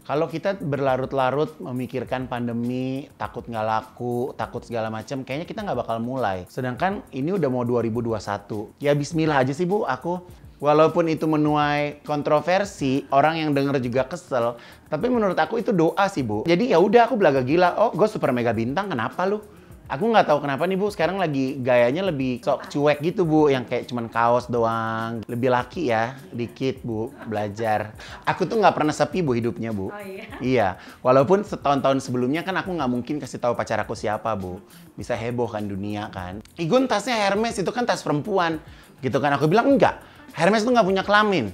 Kalau kita berlarut-larut memikirkan pandemi, takut nggak laku, takut segala macam, kayaknya kita nggak bakal mulai. Sedangkan ini udah mau 2021. Ya bismillah aja sih Bu, aku. Walaupun itu menuai kontroversi, orang yang denger juga kesel, tapi menurut aku itu doa sih Bu. Jadi ya udah aku belaga gila, oh gue super mega bintang, kenapa lu? Aku nggak tahu kenapa nih Bu, sekarang lagi gayanya lebih sok cuek gitu Bu, yang kayak cuman kaos doang. Lebih laki ya, dikit Bu, belajar. Aku tuh nggak pernah sepi Bu hidupnya Bu. Oh iya? Iya, walaupun setahun-tahun sebelumnya kan aku nggak mungkin kasih tahu pacar aku siapa Bu. Bisa heboh kan dunia kan. Igun tasnya Hermes, itu kan tas perempuan. Gitu kan, aku bilang enggak. Hermes tuh nggak punya kelamin.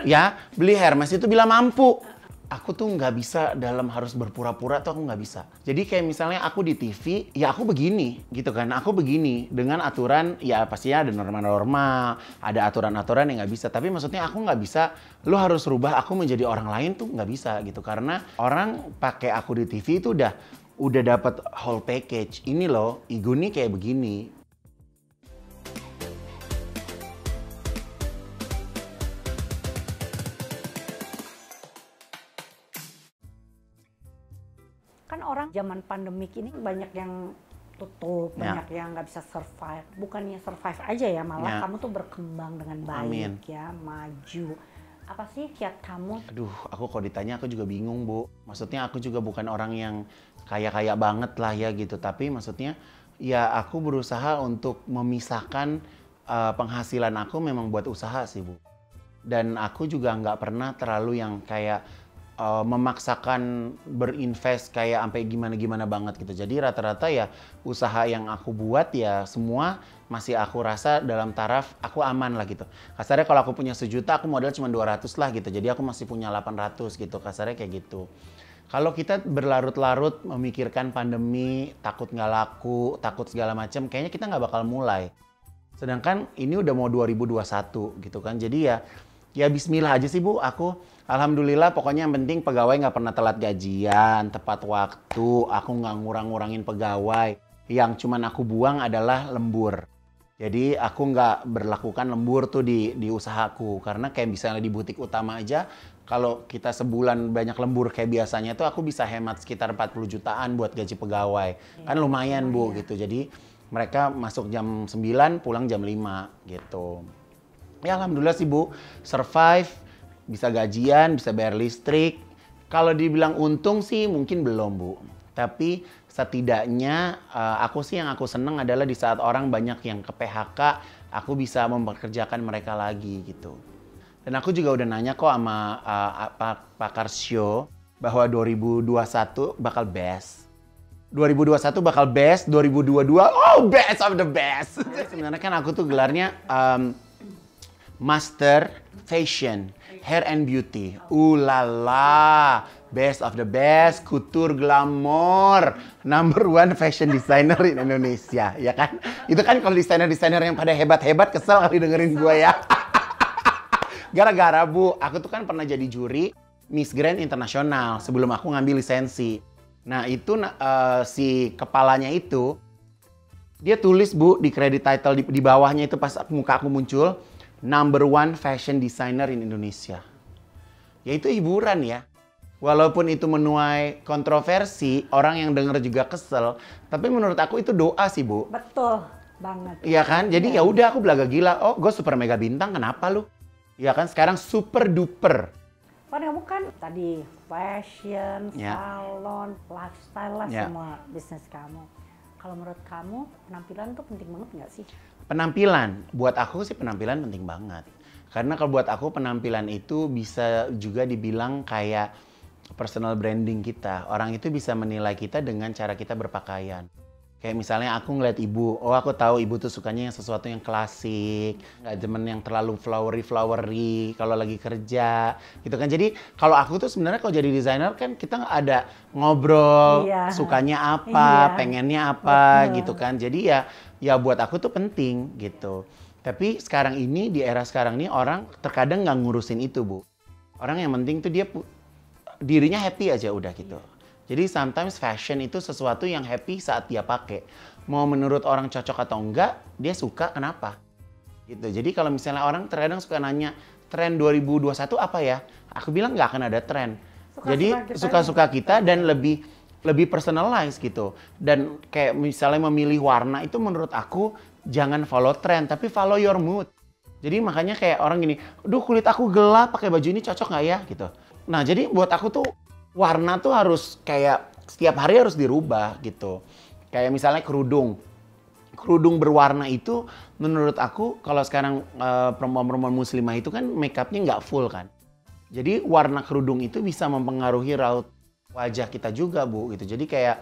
Ya, beli Hermes itu bila mampu. Aku tuh nggak bisa dalam harus berpura-pura tuh aku nggak bisa. Jadi kayak misalnya aku di TV, ya aku begini gitu kan. Aku begini dengan aturan, ya pastinya ada norma-norma, ada aturan-aturan yang nggak bisa. Tapi maksudnya aku nggak bisa, lo harus rubah aku menjadi orang lain tuh nggak bisa gitu. Karena orang pakai aku di TV itu udah dapat whole package. Ini loh, Igun nih kayak begini. Kan orang zaman pandemik ini banyak yang tutup, Ya. banyak yang nggak bisa survive. Bukannya survive aja ya, malah Ya. kamu tuh berkembang dengan baik. Amin. Ya, maju. Apa sih kiat kamu? Aduh, aku kalau ditanya aku juga bingung, Bu. Maksudnya aku juga bukan orang yang kaya-kaya banget lah ya gitu. Tapi maksudnya ya aku berusaha untuk memisahkan penghasilan aku memang buat usaha sih, Bu. Dan aku juga nggak pernah terlalu yang kayak memaksakan berinvest kayak sampai gimana-gimana banget gitu. Jadi rata-rata ya usaha yang aku buat ya semua masih aku rasa dalam taraf aku aman lah gitu. Kasarnya kalau aku punya 1 juta aku modal cuma 200 lah gitu. Jadi aku masih punya 800 gitu. Kasarnya kayak gitu. Kalau kita berlarut-larut memikirkan pandemi, takut nggak laku, takut segala macam, kayaknya kita nggak bakal mulai. Sedangkan ini udah mau 2021 gitu kan. Jadi ya bismillah aja sih Bu, aku alhamdulillah pokoknya yang penting pegawai nggak pernah telat gajian, tepat waktu, aku nggak ngurang-ngurangin pegawai. Yang cuman aku buang adalah lembur. Jadi aku nggak berlakukan lembur tuh di usahaku. Karena kayak misalnya di butik utama aja, kalau kita sebulan banyak lembur kayak biasanya tuh aku bisa hemat sekitar 40 jutaan buat gaji pegawai. Kan lumayan Bu gitu. Jadi mereka masuk jam 9, pulang jam 5 gitu. Ya alhamdulillah sih Bu, survive, bisa gajian, bisa bayar listrik. Kalau dibilang untung sih mungkin belum Bu. Tapi setidaknya aku sih yang aku seneng adalah di saat orang banyak yang ke PHK, aku bisa mempekerjakan mereka lagi gitu. Dan aku juga udah nanya kok sama pakar show bahwa 2021 bakal best. 2021 bakal best, 2022 oh best of the best. Sebenarnya kan aku tuh gelarnya Master Fashion, Hair and Beauty. Ulala, best of the best, couture glamour, #1 fashion designer in Indonesia, ya kan? Itu kan kalau desainer-desainer yang pada hebat-hebat kesel kali dengerin gue ya. Gara-gara Bu, aku tuh kan pernah jadi juri Miss Grand Internasional sebelum aku ngambil lisensi. Nah itu si kepalanya itu, dia tulis Bu di credit title di bawahnya itu pas muka aku muncul, #1 fashion designer in Indonesia. Ya itu hiburan ya. Walaupun itu menuai kontroversi, orang yang denger juga kesel, tapi menurut aku itu doa sih Bu. Betul banget. Iya kan? Jadi ya udah aku belaga gila. Oh, gue super mega bintang, kenapa lu? Iya kan? Sekarang super duper. Kan kamu kan tadi fashion, Ya. salon, lifestyle lah Ya. semua bisnis kamu. Kalau menurut kamu penampilan tuh penting banget nggak sih? Penampilan, buat aku sih penampilan penting banget. Karena kalau buat aku penampilan itu bisa juga dibilang kayak personal branding kita. Orang itu bisa menilai kita dengan cara kita berpakaian. Kayak misalnya aku ngeliat ibu, oh aku tahu ibu tuh sukanya yang sesuatu yang klasik, nggak demen yang terlalu flowery kalau lagi kerja, gitu kan. Jadi kalau aku tuh sebenarnya kalau jadi desainer kan kita nggak ada ngobrol, Iya. sukanya apa, Iya. pengennya apa, Betul. gitu kan. Jadi ya buat aku tuh penting gitu. Tapi sekarang ini di era sekarang ini orang terkadang nggak ngurusin itu Bu. Orang yang penting tuh dia dirinya happy aja udah gitu. Jadi sometimes fashion itu sesuatu yang happy saat dia pakai. Mau menurut orang cocok atau enggak, dia suka kenapa? Gitu. Jadi kalau misalnya orang terkadang suka nanya, tren 2021 apa ya? Aku bilang nggak akan ada tren. Jadi suka-suka kita dan lebih personalized gitu. Dan kayak misalnya memilih warna itu menurut aku jangan follow trend tapi follow your mood. Jadi makanya kayak orang gini, "Duh, kulit aku gelap, pakai baju ini cocok nggak ya?" gitu. Nah, jadi buat aku tuh warna tuh harus kayak setiap hari harus dirubah gitu. Kayak misalnya kerudung. Kerudung berwarna itu menurut aku kalau sekarang perempuan-perempuan muslimah itu kan make up-nya nggak full kan. Jadi warna kerudung itu bisa mempengaruhi raut wajah kita juga, Bu, gitu. Jadi kayak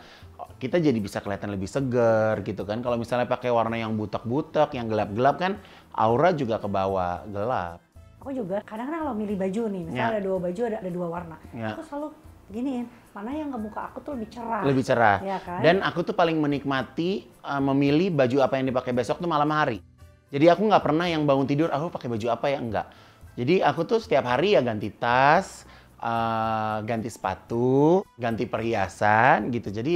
kita jadi bisa kelihatan lebih seger gitu kan. Kalau misalnya pakai warna yang butek-butek, yang gelap-gelap kan aura juga ke bawah gelap. Aku juga kadang-kadang kalau milih baju nih, misalnya ada dua baju, ada dua warna. Ya. Aku selalu giniin, mana yang ngebuka aku tuh lebih cerah. Lebih cerah. Ya kan? Dan aku tuh paling menikmati memilih baju apa yang dipakai besok tuh malam hari. Jadi aku nggak pernah yang bangun tidur, aku pakai baju apa ya, enggak. Jadi aku tuh setiap hari ya ganti tas, ganti sepatu, ganti perhiasan gitu. Jadi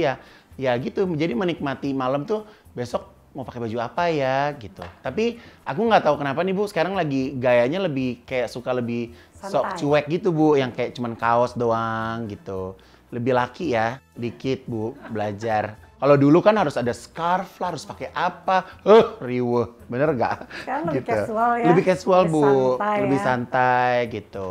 ya gitu. Jadi menikmati malam tuh besok mau pakai baju apa ya gitu. Tapi aku nggak tahu kenapa nih Bu, sekarang lagi gayanya lebih kayak suka lebih sok cuek gitu Bu, yang kayak cuman kaos doang gitu. Lebih laki ya, dikit Bu, belajar. Kalau dulu kan harus ada scarf lah, harus pakai apa, riweuh, bener nggak? Sekarang lebih Gitu. casual ya. Lebih casual Lebih Bu, santai lebih ya. santai gitu.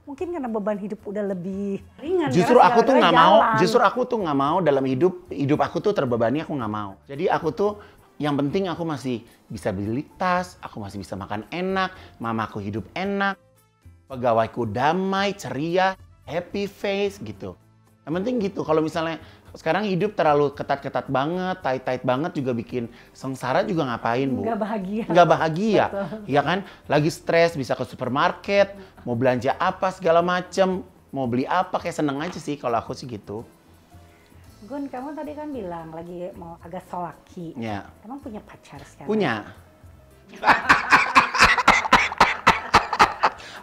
Mungkin karena beban hidup udah lebih ringan. Justru karena aku tuh nggak mau, jalan. justru aku tuh nggak mau dalam hidup aku tuh terbebani, aku nggak mau. Jadi aku tuh yang penting aku masih bisa beli tas, aku masih bisa makan enak, mamaku hidup enak, pegawaiku damai, ceria, happy face gitu. Yang penting gitu. Kalau misalnya sekarang hidup terlalu ketat-ketat banget, tight-tight banget juga bikin sengsara juga ngapain, Bu? Nggak bahagia. Nggak bahagia. Betul. Ya kan? Lagi stres bisa ke supermarket, mau belanja apa segala macem, mau beli apa kayak seneng aja sih kalau aku sih gitu. Gun, kamu tadi kan bilang lagi mau agak solaki. Ya. Emang punya pacar sekarang? Punya.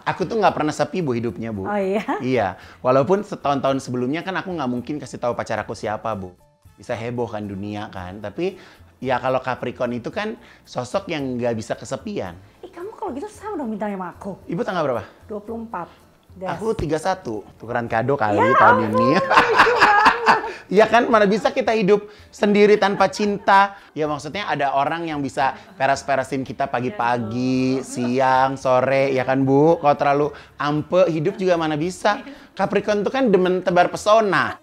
Aku tuh nggak pernah sepi Bu hidupnya Bu. Oh iya? Iya. Walaupun setahun-tahun sebelumnya kan aku nggak mungkin kasih tahu pacar aku siapa Bu. Bisa heboh kan dunia kan. Tapi ya kalau Capricorn itu kan sosok yang nggak bisa kesepian. Kamu kalau gitu sama dong bintangnya sama aku. Ibu tanggal berapa? 24. Des. Aku 31. Tukeran kado kali Ya tahun ampun, ini. Iya kan, mana bisa kita hidup sendiri tanpa cinta. Ya maksudnya ada orang yang bisa peras-perasin kita pagi-pagi, siang, sore, ya kan Bu? Kalau terlalu ampe, hidup juga mana bisa. Capricorn itu kan demen tebar pesona.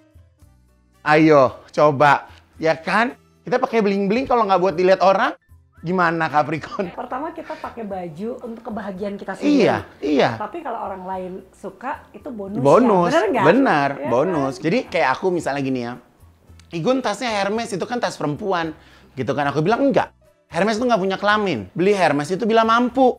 Ayo, coba. Ya kan? Kita pakai bling-bling kalau nggak buat dilihat orang, gimana Capricorn? Pertama kita pakai baju untuk kebahagiaan kita sendiri. Iya, iya. Tapi kalau orang lain suka, itu bonus, Bonus, ya. Bener nggak? benar, Ya bonus. kan? Jadi kayak aku misalnya gini ya, Igun tasnya Hermes itu kan tas perempuan, gitu kan? Aku bilang enggak, Hermes itu nggak punya kelamin. Beli Hermes itu bila mampu.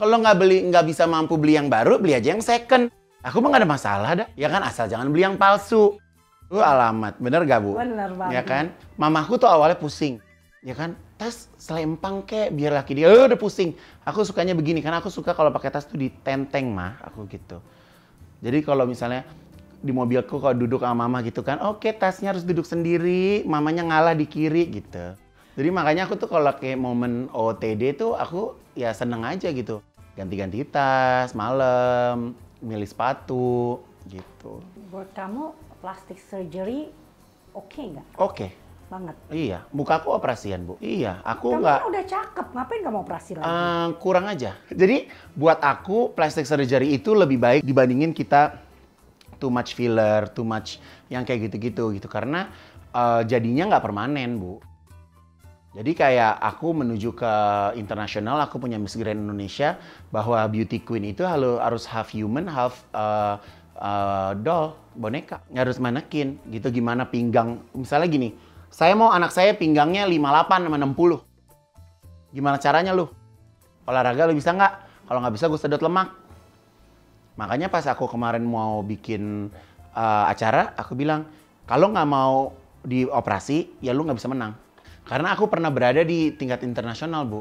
Kalau nggak bisa mampu beli yang baru, beli aja yang second. Aku mah nggak ada masalah dah, ya kan? Asal jangan beli yang palsu. Alamat, bener gak Bu? Bener banget. Ya kan? Mamaku tuh awalnya pusing, ya kan? Tas selempang kek biar laki dia udah pusing. Aku sukanya begini karena aku suka kalau pakai tas tuh ditenteng mah, aku gitu. Jadi kalau misalnya di mobilku kalau duduk sama mama gitu kan, oke tasnya harus duduk sendiri, mamanya ngalah di kiri gitu. Jadi makanya aku tuh kalau kayak momen OOTD tuh aku ya seneng aja gitu. Ganti-ganti tas, malam, milih sepatu gitu. Buat kamu, plastic surgery oke nggak? Oke. Banget. Iya, muka aku operasian Bu. Iya, aku Kamu nggak. kan udah cakep, ngapain kamu operasi lagi? Kurang aja. Jadi buat aku plastic surgery itu lebih baik dibandingin kita too much filler, too much yang kayak gitu-gitu gitu. Karena jadinya nggak permanen Bu. Jadi kayak aku menuju ke internasional, aku punya Miss Grand Indonesia bahwa beauty queen itu harus half human, half doll, boneka. Harus manekin gitu, gimana pinggang. Misalnya gini, saya mau anak saya pinggangnya 58 sama 60. Gimana caranya lu? Olahraga lu bisa nggak? Kalau nggak bisa gue sedot lemak. Makanya pas aku kemarin mau bikin acara, aku bilang, kalau nggak mau dioperasi, ya lu nggak bisa menang. Karena aku pernah berada di tingkat internasional, Bu.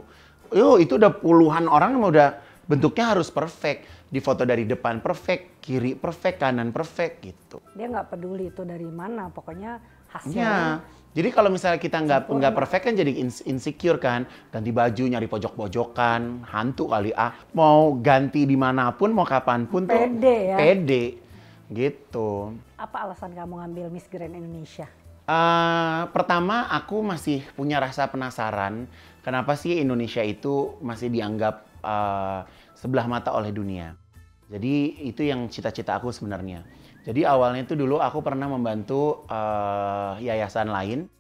Itu udah puluhan orang yang udah bentuknya harus perfect. Di foto dari depan perfect, kiri perfect, kanan perfect gitu. Dia nggak peduli itu dari mana, pokoknya hasilnya. Ya. Jadi kalau misalnya kita nggak perfect kan jadi insecure kan. Ganti baju, nyari pojok-pojokan, hantu kali Mau ganti dimanapun, mau kapanpun tuh Pede ya. pede. gitu. Apa alasan kamu ngambil Miss Grand Indonesia? Pertama, aku masih punya rasa penasaran kenapa sih Indonesia itu masih dianggap sebelah mata oleh dunia. Jadi itu yang cita-cita aku sebenarnya. Jadi awalnya itu dulu aku pernah membantu yayasan lain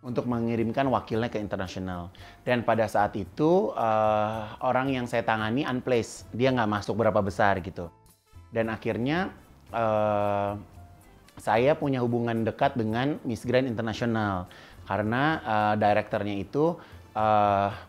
untuk mengirimkan wakilnya ke internasional. Dan pada saat itu orang yang saya tangani unplaced, dia nggak masuk berapa besar gitu. Dan akhirnya saya punya hubungan dekat dengan Miss Grand International karena direkturnya itu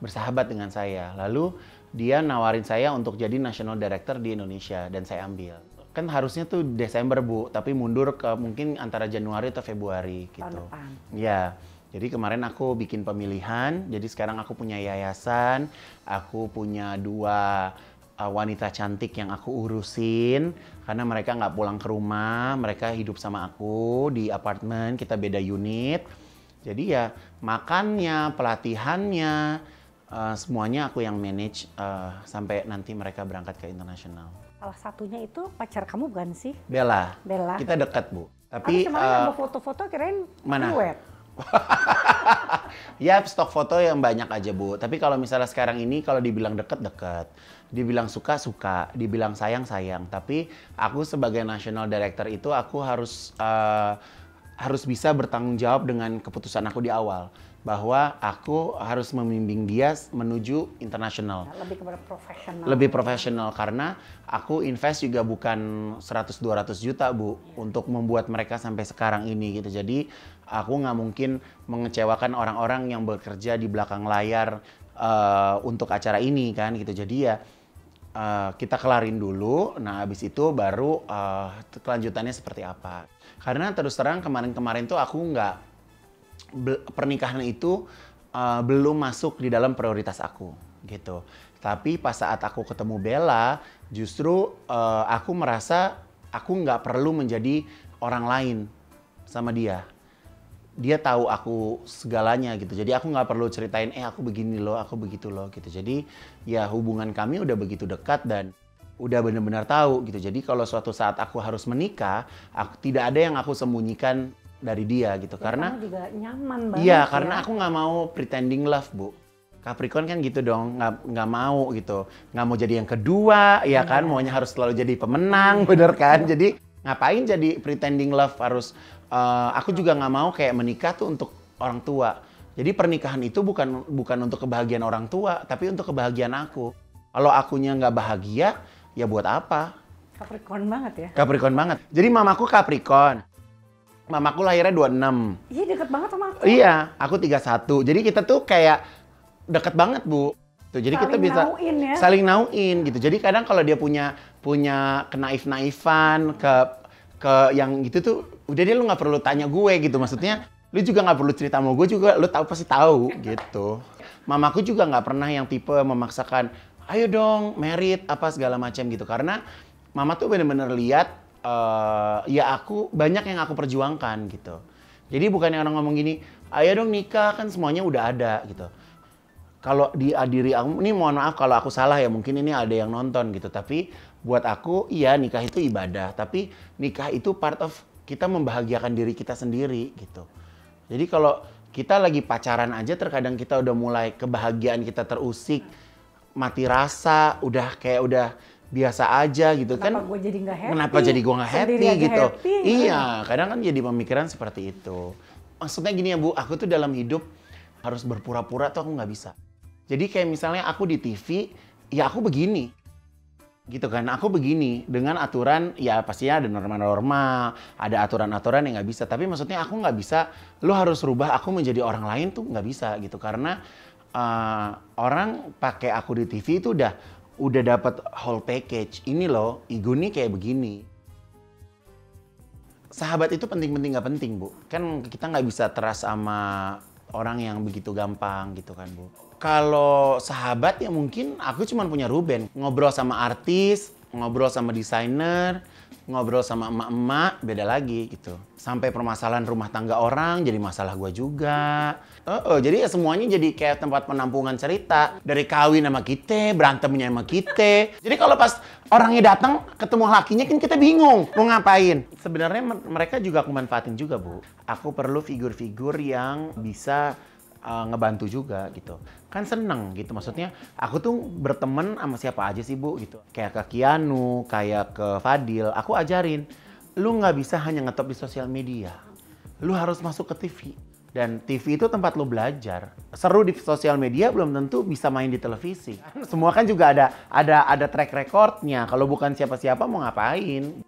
bersahabat dengan saya. Lalu dia nawarin saya untuk jadi National Director di Indonesia dan saya ambil. Kan harusnya tuh Desember Bu, tapi mundur ke mungkin antara Januari atau Februari gitu. Tahun depan. Ya, jadi kemarin aku bikin pemilihan, jadi sekarang aku punya yayasan, aku punya 2 wanita cantik yang aku urusin karena mereka nggak pulang ke rumah, mereka hidup sama aku di apartemen, kita beda unit. Jadi ya makannya, pelatihannya, semuanya aku yang manage sampai nanti mereka berangkat ke internasional. Salah satunya itu pacar kamu bukan sih? Bella, Bella. kita dekat Bu. Tapi Tapi kemarin ada foto-foto kirain mana? duet. ya stok foto yang banyak aja Bu. Tapi kalau misalnya sekarang ini kalau dibilang deket, dibilang suka, dibilang sayang. Tapi aku sebagai national director itu aku harus bisa bertanggung jawab dengan keputusan aku di awal. Bahwa aku harus membimbing dia menuju internasional. Lebih kepada profesional. Lebih profesional karena aku invest juga bukan 100-200 juta Bu untuk membuat mereka sampai sekarang ini gitu. Jadi aku nggak mungkin mengecewakan orang-orang yang bekerja di belakang layar untuk acara ini kan gitu. Jadi ya kita kelarin dulu, nah habis itu baru kelanjutannya seperti apa. Karena terus terang kemarin-kemarin tuh aku nggak pernikahan itu belum masuk di dalam prioritas aku gitu. Tapi pas saat aku ketemu Bella, justru aku merasa aku nggak perlu menjadi orang lain sama dia. Dia tahu aku segalanya gitu. Jadi aku nggak perlu ceritain, aku begini loh, aku begitu loh gitu. Jadi ya hubungan kami udah begitu dekat dan udah benar-benar tahu gitu. Jadi kalau suatu saat aku harus menikah, tidak ada yang aku sembunyikan dari dia gitu. Ya, karena kamu juga nyaman banget. iya, karena aku nggak mau pretending love Bu. Capricorn kan gitu dong, nggak mau gitu, nggak mau jadi yang kedua, ya kan, maunya harus selalu jadi pemenang, bener kan? Jadi ngapain jadi pretending love harus? Aku juga nggak mau kayak menikah tuh untuk orang tua. Jadi pernikahan itu bukan untuk kebahagiaan orang tua, tapi untuk kebahagiaan aku. Kalau akunya nggak bahagia, ya buat apa? Capricorn banget ya. Capricorn banget. Jadi mamaku Capricorn. Mamaku lahirnya 26. Iya deket banget sama aku. Iya, aku 31. Jadi kita tuh kayak deket banget, Bu. Tuh, jadi kita bisa nauin ya. saling nauin gitu. Jadi kadang kalau dia punya kenaif-naifan ke yang gitu tuh, udah deh lu nggak perlu tanya gue gitu. Maksudnya lu juga nggak perlu cerita sama gue juga, lu tahu pasti tahu gitu. Mamaku juga nggak pernah yang tipe memaksakan, ayo dong merit apa segala macam gitu. Karena mama tuh bener-bener lihat ya aku banyak yang aku perjuangkan gitu. Jadi bukan yang orang ngomong gini, ayo dong nikah kan semuanya udah ada gitu. Kalau di diri aku, ini mohon maaf kalau aku salah ya, mungkin ini ada yang nonton gitu. Tapi buat aku, iya nikah itu ibadah. Tapi nikah itu part of kita membahagiakan diri kita sendiri gitu. Jadi kalau kita lagi pacaran aja terkadang kita udah mulai kebahagiaan kita terusik, mati rasa, udah biasa aja gitu. Kenapa kan gue jadi nggak happy? Kenapa jadi gue nggak happy Sendiri aja gitu? happy, Iya, kadang kan jadi pemikiran seperti itu. Maksudnya gini ya Bu, aku tuh dalam hidup harus berpura-pura tuh aku nggak bisa. Jadi kayak misalnya aku di TV, ya aku begini. Gitu kan, aku begini. Dengan aturan, ya pastinya ada norma-norma, ada aturan-aturan yang nggak bisa. Tapi maksudnya aku nggak bisa, lu harus rubah aku menjadi orang lain tuh nggak bisa gitu. Karena orang pakai aku di TV itu udah dapat whole package. Ini loh, ego nih kayak begini. Sahabat itu penting-penting nggak penting, Bu. Kan kita nggak bisa trust sama orang yang begitu gampang gitu kan, Bu. Kalau sahabat ya mungkin aku cuma punya Ruben. Ngobrol sama artis, ngobrol sama desainer, ngobrol sama emak-emak, beda lagi gitu. Sampai permasalahan rumah tangga orang jadi masalah gue juga. Jadi ya semuanya jadi kayak tempat penampungan cerita. Dari kawin sama kita, berantemnya sama kita. Jadi kalau pas orangnya datang, ketemu lakinya kan kita bingung mau ngapain. Sebenarnya mereka juga aku manfaatin juga, Bu. Aku perlu figur-figur yang bisa ngebantu juga gitu. Kan seneng gitu, maksudnya aku tuh berteman sama siapa aja sih, Bu, gitu. Kayak ke Kianu, kayak ke Fadil, aku ajarin, lu nggak bisa hanya ngetop di sosial media. Lu harus masuk ke TV. Dan TV itu tempat lu belajar. Seru di sosial media belum tentu bisa main di televisi. Semua kan juga ada track recordnya. Kalau bukan siapa-siapa mau ngapain.